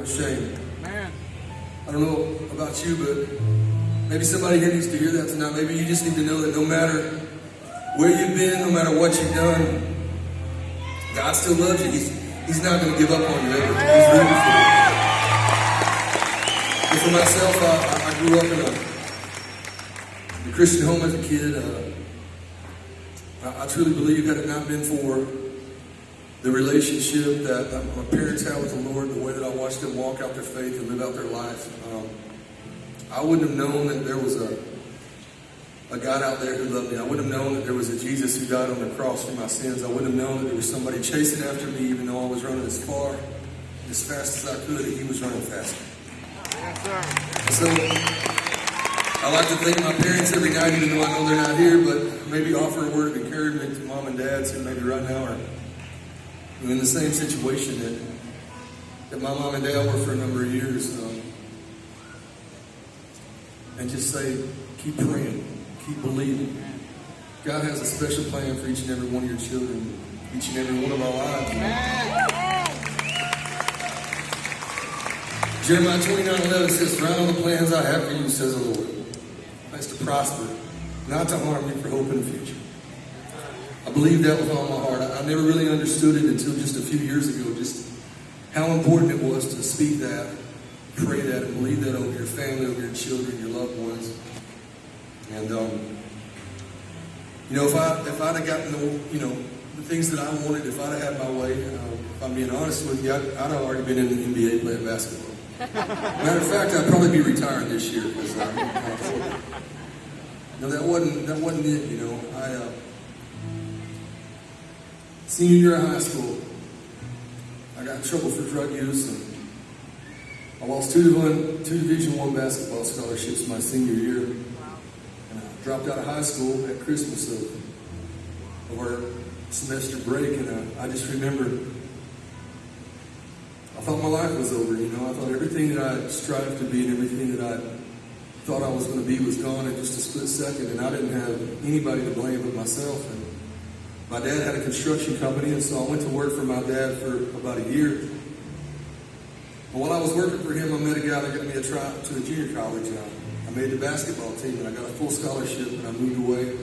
Shame. Man. I don't know about you, but maybe somebody here needs to hear that tonight. Maybe you just need to know that no matter where you've been, no matter what you've done, God still loves you. He's not going to give up on you ever. He's rooting for you. And for myself, I grew up in a Christian home as a kid. I truly believe had it not been for the relationship that my parents had with the Lord, the way that I watched them walk out their faith and live out their life, I wouldn't have known that there was a God out there who loved me. I wouldn't have known that there was a Jesus who died on the cross for my sins. I wouldn't have known that there was somebody chasing after me, even though I was running as far, as fast as I could, and he was running faster. Yes, So sir. I like to thank my parents every night, even though I know they're not here, but maybe offer a word of encouragement to mom and dad, who maybe right now are in the same situation that my mom and dad were for a number of years. And just say, keep praying, keep believing. God has a special plan for each and every one of your children, each and every one of our lives. Jeremiah 29:11 says, "For I know the plans I have for you, says the Lord. That's to prosper, not to harm you, for hope in the future." I believe that with all my heart. I never really understood it until just a few years ago, just how important it was to speak that, pray that, and believe that over your family, over your children, your loved ones. And, if I'd have gotten the things that I wanted, if I'd have had my way, if I'm being honest with you, I'd have already been in the NBA playing basketball. Matter of fact, I'd probably be retired this year because that wasn't it. Senior year of high school, I got in trouble for drug use, and I lost two Division I basketball scholarships my senior year. And I dropped out of high school at Christmas of our semester break, and I just remember I thought my life was over. I thought everything that I strived to be and everything that I thought I was going to be was gone in just a split second, and I didn't have anybody to blame but myself. And my dad had a construction company, and so I went to work for my dad for about a year. And while I was working for him, I met a guy that got me a tryout to the junior college. I made the basketball team, and I got a full scholarship, and I moved away.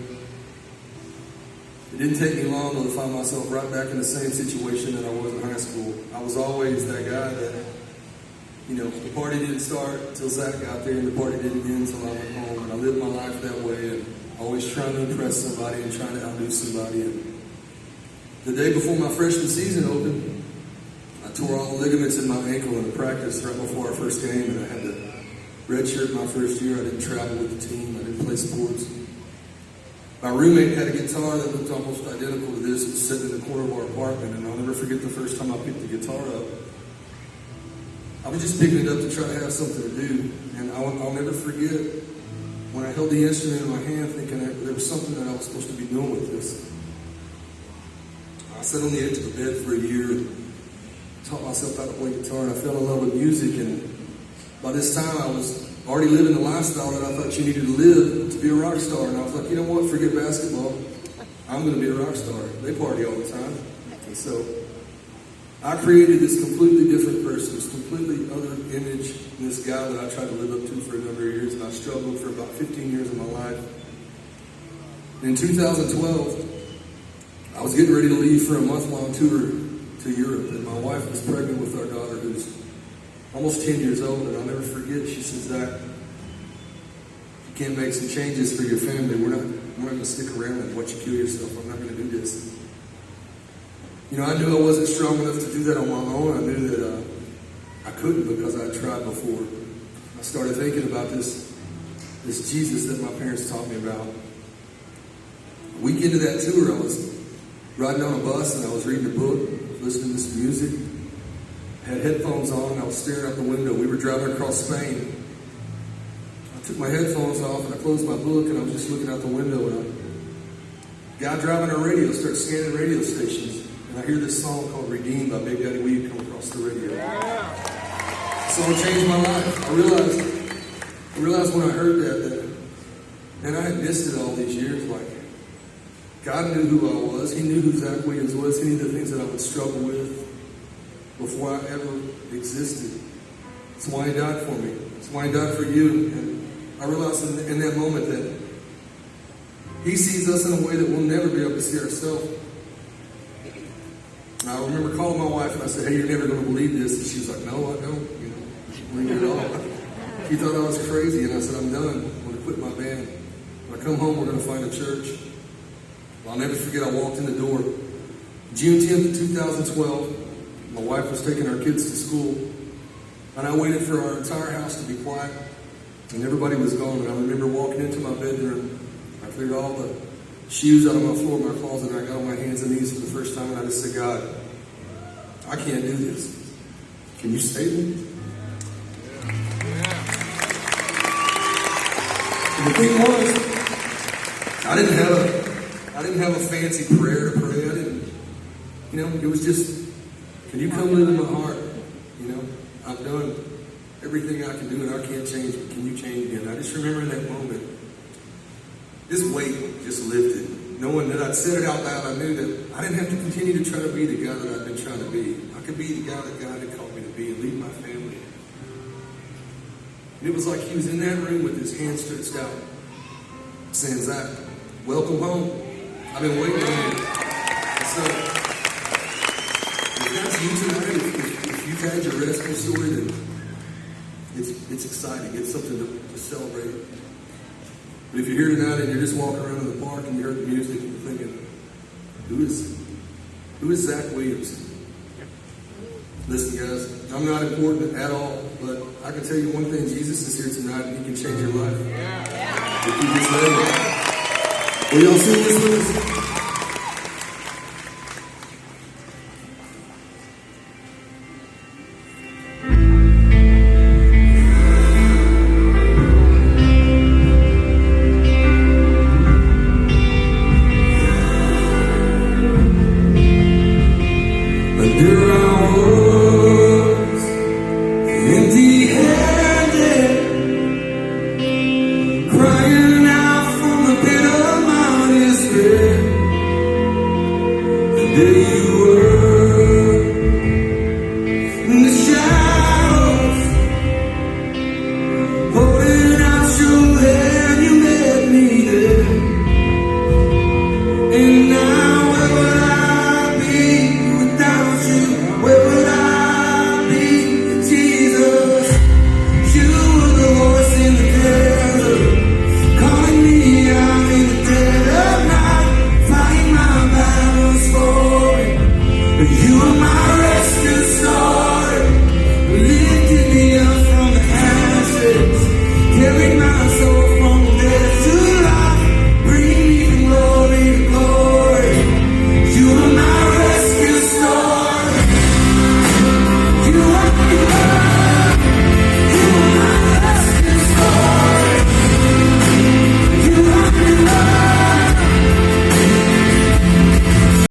It didn't take me long, though, to find myself right back in the same situation that I was in high school. I was always that guy that, the party didn't start until Zach got there, and the party didn't end until I went home. And I lived my life that way, and always trying to impress somebody and trying to outdo somebody. And the day before my freshman season opened, I tore all the ligaments in my ankle in the practice right before our first game, and I had to redshirt my first year. I didn't travel with the team. I didn't play sports. My roommate had a guitar that looked almost identical to this. It was sitting in the corner of our apartment, and I'll never forget the first time I picked the guitar up. I was just picking it up to try to have something to do, and I'll never forget when I held the instrument in my hand thinking that there was something that I was supposed to be doing with this. I sat on the edge of the bed for a year and taught myself how to play guitar, and I fell in love with music. And by this time, I was already living the lifestyle that I thought you needed to live to be a rock star. And I was like, you know what? Forget basketball. I'm going to be a rock star. They party all the time. And so I created this completely different person, this completely other image, in this guy that I tried to live up to for a number of years. And I struggled for about 15 years of my life. And in 2012, I was getting ready to leave for a month-long tour to Europe, and my wife was pregnant with our daughter, who's almost 10 years old. And I'll never forget, she said, "Zach, you can't make some changes for your family. We're not going to stick around and watch you kill yourself. I'm not going to do this." I knew I wasn't strong enough to do that on my own. I knew that I couldn't because I tried before. I started thinking about this Jesus that my parents taught me about. A week into that tour, I was riding on a bus, and I was reading a book, listening to some music. I had headphones on, and I was staring out the window. We were driving across Spain. I took my headphones off, and I closed my book, and I was just looking out the window, and a guy driving a radio starts scanning radio stations, and I hear this song called "Redeemed" by Big Daddy Weave come across the radio. So it changed my life. I realized when I heard that, and I had missed it all these years, like, God knew who I was. He knew who Zach Williams was. He knew the things that I would struggle with before I ever existed. That's why he died for me. That's why he died for you. And I realized in that moment that he sees us in a way that we'll never be able to see ourselves. And I remember calling my wife and I said, hey, you're never going to believe this. And she was like, no, I don't. I don't believe it at all. She thought I was crazy. And I said, I'm done. I'm going to quit my band. When I come home, we're going to find a church. Well, I'll never forget, I walked in the door. June 10th, 2012, my wife was taking our kids to school. And I waited for our entire house to be quiet. And everybody was gone. And I remember walking into my bedroom. I cleared all the shoes out of my floor, my closet, and I got on my hands and knees for the first time. And I just said, God, I can't do this. Can you save me? And the thing was, I didn't have a fancy prayer to pray. It was just, can you come live in my heart? I've done everything I can do and I can't change it. Can you change me? And I just remember in that moment, this weight just lifted. Knowing that I'd said it out loud, I knew that I didn't have to continue to try to be the guy that I've been trying to be. I could be the guy that God had called me to be and lead my family. And it was like he was in that room with his hands stretched out, saying, Zach, welcome home. I've been waiting on you. So, if that's you tonight, if you've had your rescue story, then it's exciting. It's something to celebrate. But if you're here tonight and you're just walking around in the park and you heard the music and you're thinking, who is Zach Williams? Listen, guys, I'm not important at all, but I can tell you one thing: Jesus is here tonight and he can change your life. If you just let him. Will y'all sing this with us?